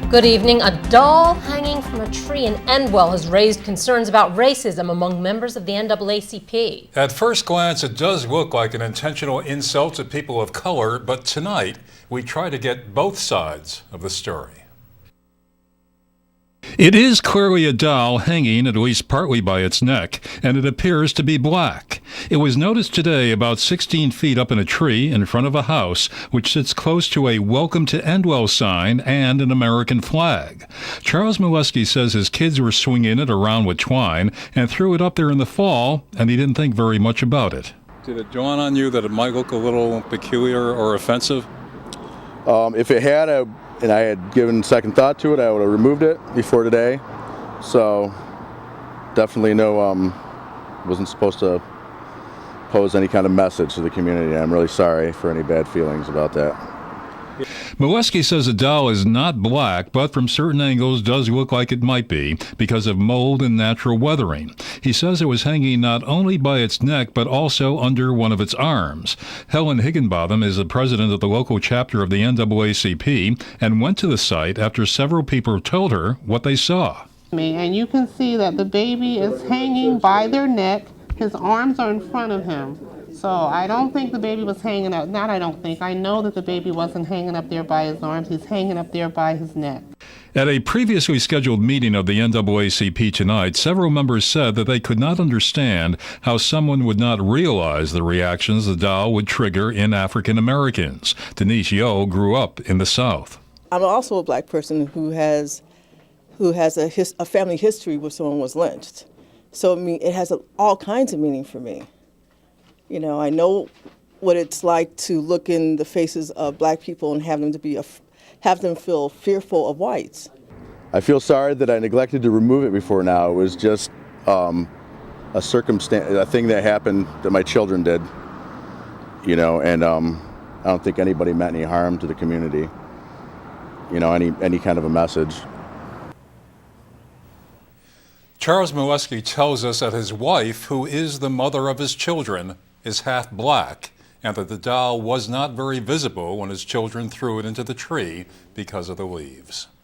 Good evening. A doll hanging from a tree in Endwell has raised concerns about racism among members of the NAACP. At first glance, it does look like an intentional insult to people of color, but tonight we try to get both sides of the story. It is clearly a doll hanging at least partly by its neck, and it appears to be black. It was noticed today about 16 feet up in a tree in front of a house, which sits close to a Welcome to Endwell sign and an American flag. Charles Mileski says his kids were swinging it around with twine and threw it up there in the fall, and he didn't think very much about it. Did it dawn on you that it might look a little peculiar or offensive? If it had and I had given second thought to it, I would have removed it before today. So definitely wasn't supposed to pose any kind of message to the community. I'm really sorry for any bad feelings about that. Mileski says the doll is not black, but from certain angles does look like it might be because of mold and natural weathering. He says it was hanging not only by its neck, but also under one of its arms. Helen Higginbotham is the president of the local chapter of the NAACP and went to the site after several people told her what they saw. And you can see that the baby is hanging by their neck. His arms are in front of him. So I don't think the baby was hanging up. Not I don't think. I know that the baby wasn't hanging up there by his arms. He's hanging up there by his neck. At a previously scheduled meeting of the NAACP tonight, several members said that they could not understand how someone would not realize the reactions the doll would trigger in African Americans. Denise Yo grew up in the South. I'm also a black person who has a family history where someone was lynched. So it has all kinds of meaning for me. You know, I know what it's like to look in the faces of black people and have them feel fearful of whites. I feel sorry that I neglected to remove it before now. It was just a thing that happened that my children did, and I don't think anybody meant any harm to the community, any kind of a message. Charles Mileski tells us that his wife, who is the mother of his children, is half black, and that the doll was not very visible when his children threw it into the tree because of the leaves.